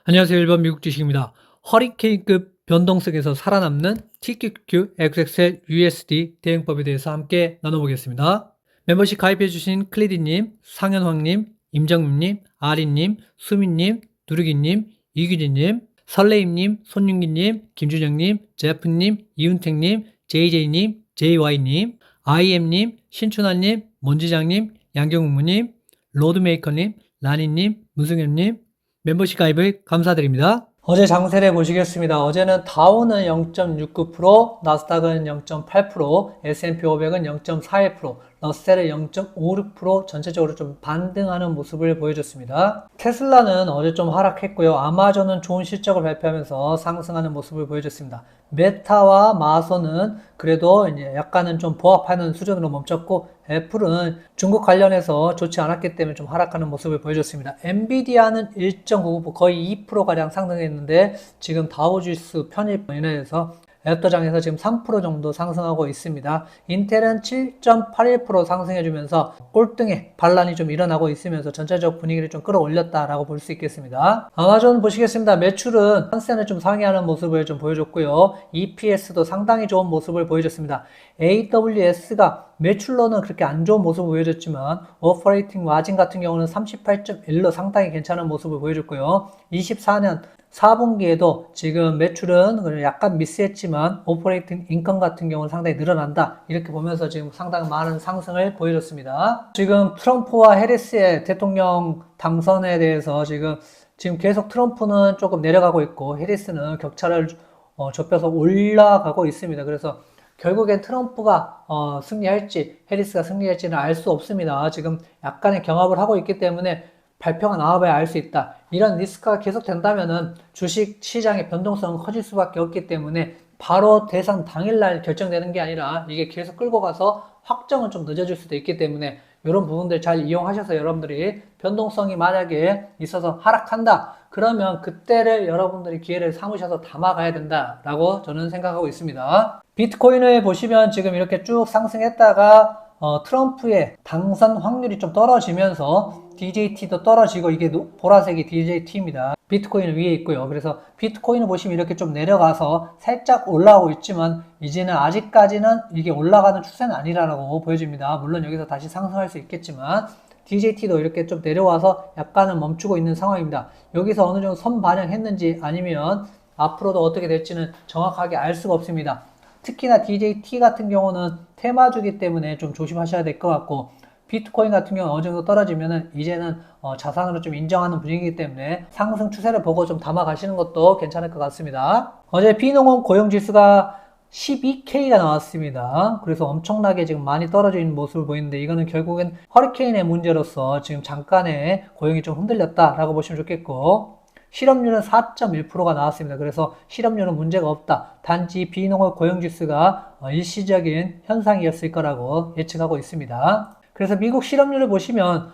안녕하세요. 1번 미국 주식입니다. 허리케인급 변동성에서 살아남는 TQQQ XXL USD 대응법에 대해서 함께 나눠보겠습니다. 멤버십 가입해주신 클리디님, 상현황님, 임정민님, 아린님, 수민님, 누르기님, 이규진님, 설레임님, 손윤기님, 김준영님, 제프님, 이윤택님, JJ님, JY님, IM님, 신춘하님, 문지장님, 양경웅무님, 로드메이커님, 라니님, 문승현님, 멤버십 가입을 감사드립니다. 어제 장세를 보시겠습니다. 어제는 다우는 0.69%, 나스닥은 0.8%, S&P 500은 0.41%, 러셀은 0.56% 전체적으로 좀 반등하는 모습을 보여줬습니다. 테슬라는 어제 좀 하락했고요. 아마존은 좋은 실적을 발표하면서 상승하는 모습을 보여줬습니다. 메타와 마소는 그래도 이제 약간은 좀 보합하는 수준으로 멈췄고, 애플은 중국 관련해서 좋지 않았기 때문에 좀 하락하는 모습을 보여줬습니다. 엔비디아는 1.99% 거의 2%가량 상승했는데 지금 다우지수 편입 인해서 앱도장에서 지금 3% 정도 상승하고 있습니다. 인텔은 7.81% 상승해주면서 꼴등에 반란이 좀 일어나고 있으면서 전체적 분위기를 좀 끌어올렸다라고 볼 수 있겠습니다. 아마존 보시겠습니다. 매출은 한센을 좀 상회하는 모습을 좀 보여줬고요. EPS도 상당히 좋은 모습을 보여줬습니다. AWS가 매출로는 그렇게 안 좋은 모습을 보여줬지만 오퍼레이팅 마진 같은 경우는 38.1로 상당히 괜찮은 모습을 보여줬고요. 24년 4분기에도 지금 매출은 약간 미스했지만 오퍼레이팅 인컴 같은 경우는 상당히 늘어난다. 이렇게 보면서 지금 상당히 많은 상승을 보여줬습니다. 지금 트럼프와 해리스의 대통령 당선에 대해서 지금 계속 트럼프는 조금 내려가고 있고 해리스는 격차를 좁혀서 올라가고 있습니다. 그래서 결국엔 트럼프가 승리할지 해리스가 승리할지는 알 수 없습니다. 지금 약간의 경합을 하고 있기 때문에 발표가 나와봐야 알 수 있다. 이런 리스크가 계속 된다면은 주식 시장의 변동성은 커질 수밖에 없기 때문에 바로 대선 당일날 결정되는 게 아니라 이게 계속 끌고 가서 확정은 좀 늦어질 수도 있기 때문에 이런 부분들 잘 이용하셔서 여러분들이 변동성이 만약에 있어서 하락한다. 그러면 그때를 여러분들이 기회를 삼으셔서 담아가야 된다라고 저는 생각하고 있습니다. 비트코인을 보시면 지금 이렇게 쭉 상승했다가 트럼프의 당선 확률이 좀 떨어지면서 DJT도 떨어지고 이게 보라색이 DJT입니다. 비트코인은 위에 있고요. 그래서 비트코인을 보시면 이렇게 좀 내려가서 살짝 올라오고 있지만 이제는 아직까지는 이게 올라가는 추세는 아니라고 보여집니다. 물론 여기서 다시 상승할 수 있겠지만 DJT도 이렇게 좀 내려와서 약간은 멈추고 있는 상황입니다. 여기서 어느 정도 선 반영했는지 아니면 앞으로도 어떻게 될지는 정확하게 알 수가 없습니다. 특히나 DJT 같은 경우는 테마주기 때문에 좀 조심하셔야 될 것 같고 비트코인 같은 경우는 어느 정도 떨어지면은 이제는 자산으로 좀 인정하는 분위기이기 때문에 상승 추세를 보고 좀 담아 가시는 것도 괜찮을 것 같습니다. 어제 비농업 고용지수가 12K가 나왔습니다. 그래서 엄청나게 지금 많이 떨어져 있는 모습을 보이는데 이거는 결국엔 허리케인의 문제로서 지금 잠깐의 고용이 좀 흔들렸다라고 보시면 좋겠고 실업률은 4.1%가 나왔습니다. 그래서 실업률은 문제가 없다. 단지 비농업 고용지수가 일시적인 현상이었을 거라고 예측하고 있습니다. 그래서 미국 실업률을 보시면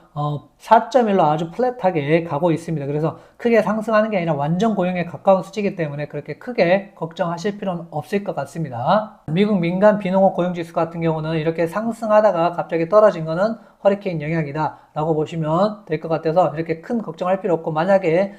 4.1로 아주 플랫하게 가고 있습니다. 그래서 크게 상승하는 게 아니라 완전 고용에 가까운 수치이기 때문에 그렇게 크게 걱정하실 필요는 없을 것 같습니다. 미국 민간 비농업 고용지수 같은 경우는 이렇게 상승하다가 갑자기 떨어진 거는 허리케인 영향이다 라고 보시면 될 것 같아서 이렇게 큰 걱정할 필요 없고 만약에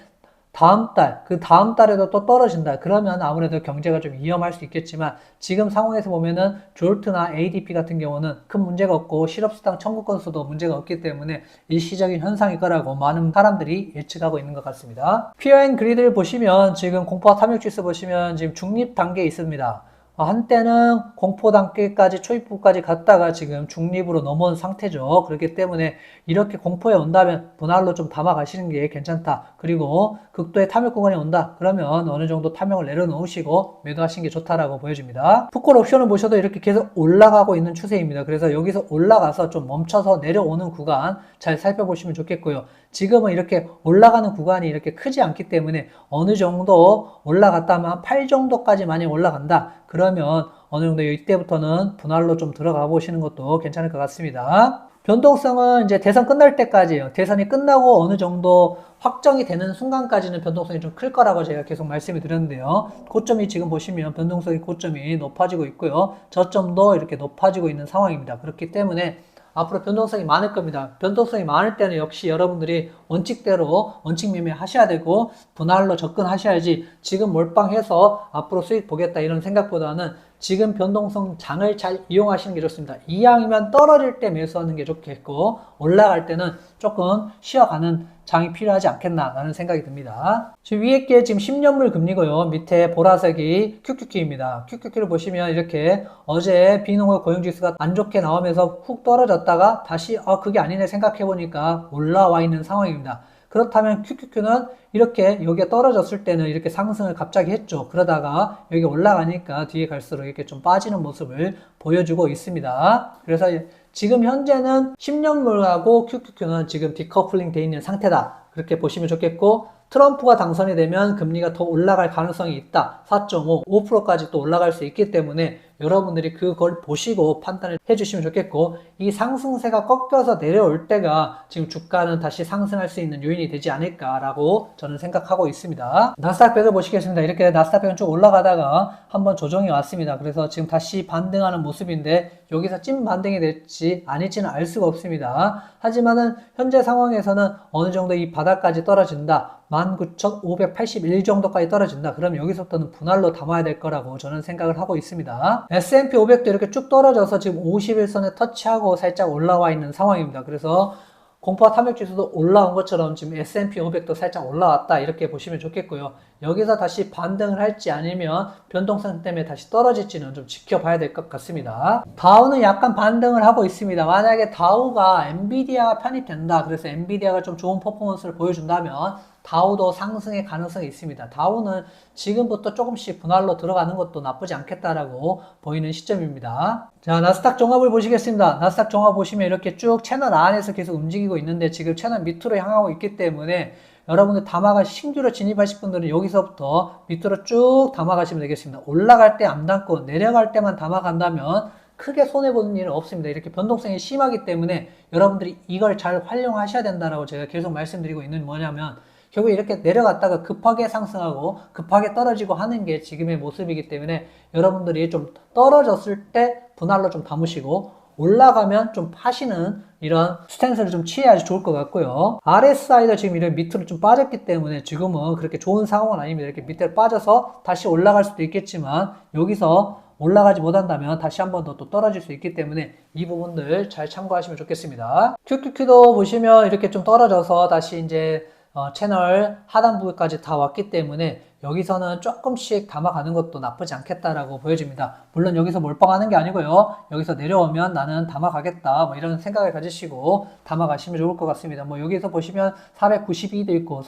그 다음 달에도 또 떨어진다. 그러면 아무래도 경제가 좀 위험할 수 있겠지만 지금 상황에서 보면은 졸트나 ADP 같은 경우는 큰 문제가 없고 실업수당 청구 건수도 문제가 없기 때문에 일시적인 현상일 거라고 많은 사람들이 예측하고 있는 것 같습니다. 피어 앤 그리드를 보시면 지금 공포 탐욕지수 보시면 지금 중립 단계에 있습니다. 한때는 공포 단계까지 초입부까지 갔다가 지금 중립으로 넘어온 상태죠. 그렇기 때문에 이렇게 공포에 온다면 분할로 좀 담아 가시는 게 괜찮다. 그리고 극도의 탐욕 구간이 온다. 그러면 어느 정도 탐욕을 내려놓으시고 매도하시는 게 좋다라고 보여집니다. 풋콜 옵션을 보셔도 이렇게 계속 올라가고 있는 추세입니다. 그래서 여기서 올라가서 좀 멈춰서 내려오는 구간 잘 살펴보시면 좋겠고요. 지금은 이렇게 올라가는 구간이 이렇게 크지 않기 때문에 어느 정도 올라갔다 하면 한 8 정도까지 많이 올라간다. 그러면 어느 정도 이때부터는 분할로 좀 들어가 보시는 것도 괜찮을 것 같습니다. 변동성은 이제 대선 끝날 때까지예요. 대선이 끝나고 어느 정도 확정이 되는 순간까지는 변동성이 좀 클 거라고 제가 계속 말씀을 드렸는데요. 고점이 지금 보시면 변동성의 고점이 높아지고 있고요. 저점도 이렇게 높아지고 있는 상황입니다. 그렇기 때문에 앞으로 변동성이 많을 겁니다. 변동성이 많을 때는 역시 여러분들이 원칙대로 원칙 매매 하셔야 되고 분할로 접근하셔야지 지금 몰빵해서 앞으로 수익 보겠다 이런 생각보다는 지금 변동성 장을 잘 이용하시는 게 좋습니다. 이왕이면 떨어질 때 매수하는 게 좋겠고 올라갈 때는 조금 쉬어가는 장이 필요하지 않겠나라는 생각이 듭니다. 지금 위에 게 지금 10년물 금리고요. 밑에 보라색이 QQQ입니다. QQQ를 보시면 이렇게 어제 비농업 고용지수가 안 좋게 나오면서 훅 떨어졌다가 다시 그게 아니네 생각해보니까 올라와 있는 상황입니다. 그렇다면 QQQ는 이렇게 여기가 떨어졌을 때는 이렇게 상승을 갑자기 했죠. 그러다가 여기 올라가니까 뒤에 갈수록 이렇게 좀 빠지는 모습을 보여주고 있습니다. 그래서 지금 현재는 10년물하고 QQQ는 지금 디커플링 되어 있는 상태다. 그렇게 보시면 좋겠고 트럼프가 당선이 되면 금리가 더 올라갈 가능성이 있다. 4.5, 5%까지 또 올라갈 수 있기 때문에 여러분들이 그걸 보시고 판단을 해주시면 좋겠고 이 상승세가 꺾여서 내려올 때가 지금 주가는 다시 상승할 수 있는 요인이 되지 않을까라고 저는 생각하고 있습니다. 나스닥100을 보시겠습니다. 이렇게 나스닥100은 쭉 올라가다가 한번 조정이 왔습니다. 그래서 지금 다시 반등하는 모습인데 여기서 찐 반등이 될지 아닐지는 알 수가 없습니다. 하지만은 현재 상황에서는 어느 정도 이 바닥까지 떨어진다. 19,581 정도까지 떨어진다. 그럼 여기서부터는 분할로 담아야 될 거라고 저는 생각을 하고 있습니다. S&P 500도 이렇게 쭉 떨어져서 지금 51선에 터치하고 살짝 올라와 있는 상황입니다. 그래서 공포와 탐욕 지수도 올라온 것처럼 지금 S&P 500도 살짝 올라왔다 이렇게 보시면 좋겠고요. 여기서 다시 반등을 할지 아니면 변동성 때문에 다시 떨어질지는 좀 지켜봐야 될 것 같습니다. 다우는 약간 반등을 하고 있습니다. 만약에 다우가 엔비디아가 편입된다. 그래서 엔비디아가 좀 좋은 퍼포먼스를 보여준다면 다우도 상승의 가능성이 있습니다. 다우는 지금부터 조금씩 분할로 들어가는 것도 나쁘지 않겠다라고 보이는 시점입니다. 자, 나스닥 종합을 보시겠습니다. 나스닥 종합 보시면 이렇게 쭉 채널 안에서 계속 움직이고 있는데 지금 채널 밑으로 향하고 있기 때문에 여러분들 담아가 신규로 진입하실 분들은 여기서부터 밑으로 쭉 담아가시면 되겠습니다. 올라갈 때 안 담고 내려갈 때만 담아간다면 크게 손해보는 일은 없습니다. 이렇게 변동성이 심하기 때문에 여러분들이 이걸 잘 활용하셔야 된다라고 제가 계속 말씀드리고 있는 뭐냐면 결국 이렇게 내려갔다가 급하게 상승하고 급하게 떨어지고 하는 게 지금의 모습이기 때문에 여러분들이 좀 떨어졌을 때 분할로 좀 담으시고 올라가면 좀 파시는 이런 스탠스를 좀 취해야지 좋을 것 같고요. RSI도 지금 이런 밑으로 좀 빠졌기 때문에 지금은 그렇게 좋은 상황은 아닙니다. 이렇게 밑으로 빠져서 다시 올라갈 수도 있겠지만 여기서 올라가지 못한다면 다시 한 번 더 또 떨어질 수 있기 때문에 이 부분들 잘 참고하시면 좋겠습니다. QQQ도 보시면 이렇게 좀 떨어져서 다시 이제 채널 하단부까지 다 왔기 때문에 여기서는 조금씩 담아가는 것도 나쁘지 않겠다라고 보여집니다. 물론 여기서 몰빵하는 게 아니고요. 여기서 내려오면 나는 담아가겠다 뭐 이런 생각을 가지시고 담아가시면 좋을 것 같습니다. 뭐 여기서 보시면 492도 있고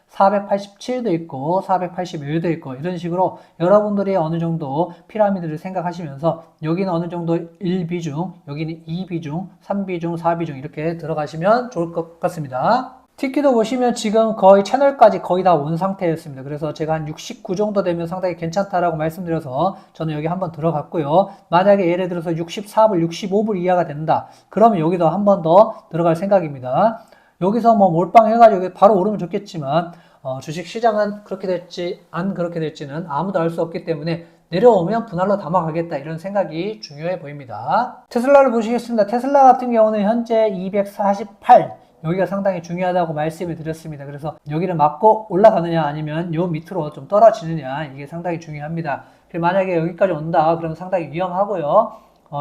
487도 있고 481도 있고 이런 식으로 여러분들이 어느 정도 피라미드를 생각하시면서 여기는 어느 정도 1비중, 여기는 2비중, 3비중, 4비중 이렇게 들어가시면 좋을 것 같습니다. 티키도 보시면 지금 거의 채널까지 거의 다 온 상태였습니다. 그래서 제가 한 69 정도 되면 상당히 괜찮다라고 말씀드려서 저는 여기 한번 들어갔고요. 만약에 예를 들어서 64불, 65불 이하가 된다. 그러면 여기도 한 번 더 들어갈 생각입니다. 여기서 뭐 몰빵해가지고 바로 오르면 좋겠지만 주식 시장은 그렇게 될지 안 그렇게 될지는 아무도 알 수 없기 때문에 내려오면 분할로 담아가겠다 이런 생각이 중요해 보입니다. 테슬라를 보시겠습니다. 테슬라 같은 경우는 현재 248 여기가 상당히 중요하다고 말씀을 드렸습니다. 그래서 여기를 맞고 올라가느냐 아니면 요 밑으로 좀 떨어지느냐 이게 상당히 중요합니다. 만약에 여기까지 온다 그러면 상당히 위험하고요.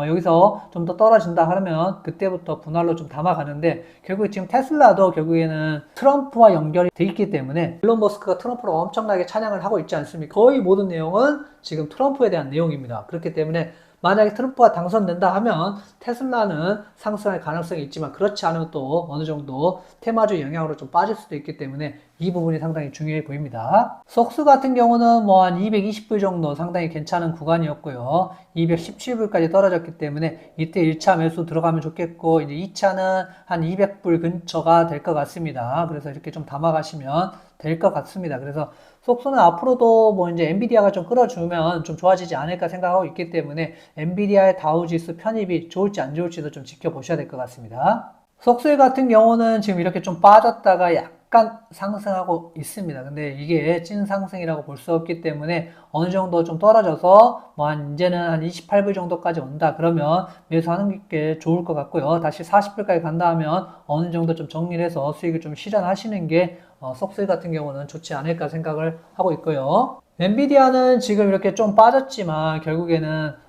여기서 좀 더 떨어진다 하면 그때부터 분할로 좀 담아가는데 결국 지금 테슬라도 결국에는 트럼프와 연결이 돼 있기 때문에 일론 머스크가 트럼프를 엄청나게 찬양을 하고 있지 않습니까? 거의 모든 내용은 지금 트럼프에 대한 내용입니다. 그렇기 때문에 만약에 트럼프가 당선된다 하면 테슬라는 상승할 가능성이 있지만 그렇지 않으면 또 어느 정도 테마주 영향으로 좀 빠질 수도 있기 때문에 이 부분이 상당히 중요해 보입니다. 속스 같은 경우는 뭐 한 220불 정도 상당히 괜찮은 구간이었고요. 217불까지 떨어졌기 때문에 이때 1차 매수 들어가면 좋겠고 이제 2차는 한 200불 근처가 될 것 같습니다. 그래서 이렇게 좀 담아가시면 될 것 같습니다. 그래서 속수는 앞으로도 뭐 이제 엔비디아가 좀 끌어주면 좀 좋아지지 않을까 생각하고 있기 때문에 엔비디아의 다우지수 편입이 좋을지 안 좋을지도 좀 지켜보셔야 될 것 같습니다. 속수일 같은 경우는 지금 이렇게 좀 빠졌다가 약간 약간 상승하고 있습니다. 근데 이게 찐 상승이라고 볼 수 없기 때문에 어느 정도 좀 떨어져서 뭐 이제는 한 28불 정도까지 온다 그러면 매수하는 게 좋을 것 같고요. 다시 40불까지 간다 하면 어느 정도 좀 정리를 해서 수익을 좀 실현하시는 게 쏙수익 같은 경우는 좋지 않을까 생각을 하고 있고요. 엔비디아는 지금 이렇게 좀 빠졌지만 결국에는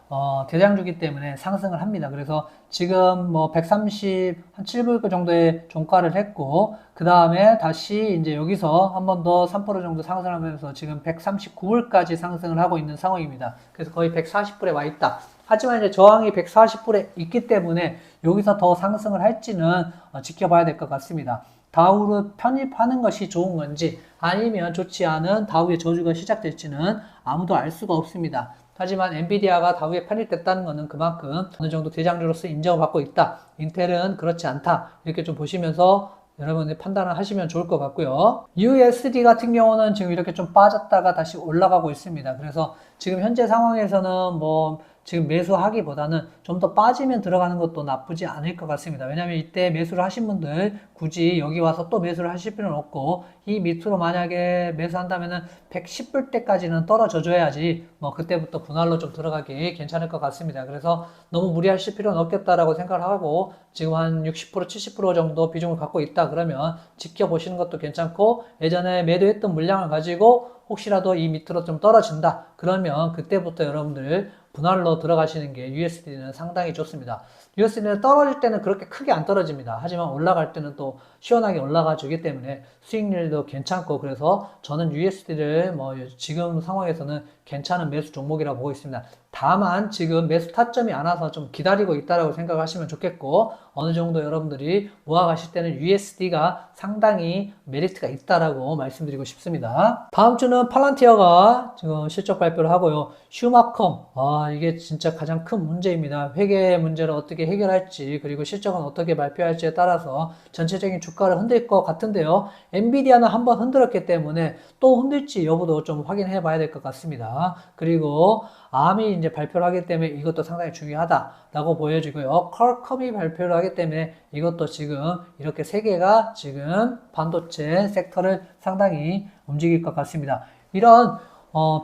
대장주기 때문에 상승을 합니다. 그래서 지금 뭐 130, 한 7불 정도의 종가를 했고, 그 다음에 다시 이제 여기서 한 번 더 3% 정도 상승하면서 지금 139불까지 상승을 하고 있는 상황입니다. 그래서 거의 140불에 와 있다. 하지만 이제 저항이 140불에 있기 때문에 여기서 더 상승을 할지는 지켜봐야 될 것 같습니다. 다우를 편입하는 것이 좋은 건지 아니면 좋지 않은 다우의 저주가 시작될지는 아무도 알 수가 없습니다. 하지만 엔비디아가 다우에 편입됐다는 것은 그만큼 어느 정도 대장주로서 인정을 받고 있다. 인텔은 그렇지 않다. 이렇게 좀 보시면서 여러분이 판단을 하시면 좋을 것 같고요. USD 같은 경우는 지금 이렇게 좀 빠졌다가 다시 올라가고 있습니다. 그래서 지금 현재 상황에서는 뭐 지금 매수하기보다는 좀 더 빠지면 들어가는 것도 나쁘지 않을 것 같습니다. 왜냐하면 이때 매수를 하신 분들 굳이 여기 와서 또 매수를 하실 필요는 없고 이 밑으로 만약에 매수한다면은 110불 때까지는 떨어져 줘야지 뭐 그때부터 분할로 좀 들어가기 괜찮을 것 같습니다. 그래서 너무 무리하실 필요는 없겠다라고 생각을 하고 지금 한 60% 70% 정도 비중을 갖고 있다 그러면 지켜보시는 것도 괜찮고 예전에 매도했던 물량을 가지고 혹시라도 이 밑으로 좀 떨어진다 그러면 그때부터 여러분들 분할로 들어가시는 게 USD는 상당히 좋습니다. USD는 떨어질 때는 그렇게 크게 안 떨어집니다. 하지만 올라갈 때는 또 시원하게 올라가 주기 때문에 수익률도 괜찮고 그래서 저는 USD를 뭐 지금 상황에서는 괜찮은 매수 종목이라고 보고 있습니다. 다만 지금 매수 타점이 안 와서 좀 기다리고 있다라고 생각하시면 좋겠고 어느 정도 여러분들이 모아가실 때는 USD가 상당히 메리트가 있다라고 말씀드리고 싶습니다. 다음 주는 팔란티어가 지금 실적 발표를 하고요. 슈마컴 이게 진짜 가장 큰 문제입니다. 회계 문제를 어떻게 해결할지 그리고 실적은 어떻게 발표할지에 따라서 전체적인 주가를 흔들 것 같은데요. 엔비디아는 한번 흔들었기 때문에 또 흔들지 여부도 좀 확인해 봐야 될 것 같습니다. 그리고 암이 이제 발표를 하기 때문에 이것도 상당히 중요하다라고 보여지고요. 퀄컴이 발표를 하기 때문에 이것도 지금 이렇게 세 개가 지금 반도체 섹터를 상당히 움직일 것 같습니다. 이런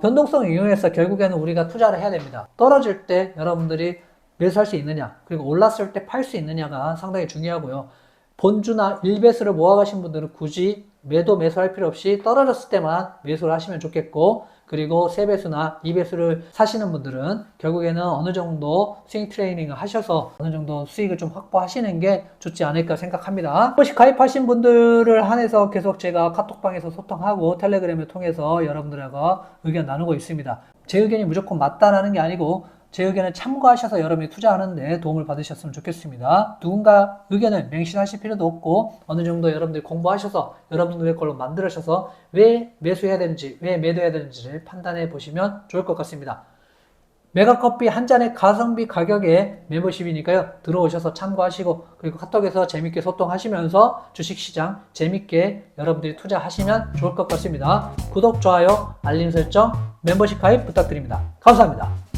변동성을 이용해서 결국에는 우리가 투자를 해야 됩니다. 떨어질 때 여러분들이 매수할 수 있느냐 그리고 올랐을 때 팔 수 있느냐가 상당히 중요하고요. 본주나 1배수를 모아가신 분들은 굳이 매수할 필요 없이 떨어졌을 때만 매수를 하시면 좋겠고 그리고 3배수나 2배수를 사시는 분들은 결국에는 어느 정도 스윙 트레이닝을 하셔서 어느 정도 수익을 좀 확보하시는 게 좋지 않을까 생각합니다. 혹시 가입하신 분들을 한해서 계속 제가 카톡방에서 소통하고 텔레그램을 통해서 여러분들과 의견 나누고 있습니다. 제 의견이 무조건 맞다라는 게 아니고 제 의견을 참고하셔서 여러분이 투자하는데 도움을 받으셨으면 좋겠습니다. 누군가 의견을 맹신하실 필요도 없고 어느 정도 여러분들이 공부하셔서 여러분들의 걸로 만들으셔서 왜 매수해야 되는지 왜 매도해야 되는지를 판단해 보시면 좋을 것 같습니다. 메가커피 한 잔의 가성비 가격에 멤버십이니까요. 들어오셔서 참고하시고 그리고 카톡에서 재밌게 소통하시면서 주식시장 재밌게 여러분들이 투자하시면 좋을 것 같습니다. 구독, 좋아요, 알림 설정, 멤버십 가입 부탁드립니다. 감사합니다.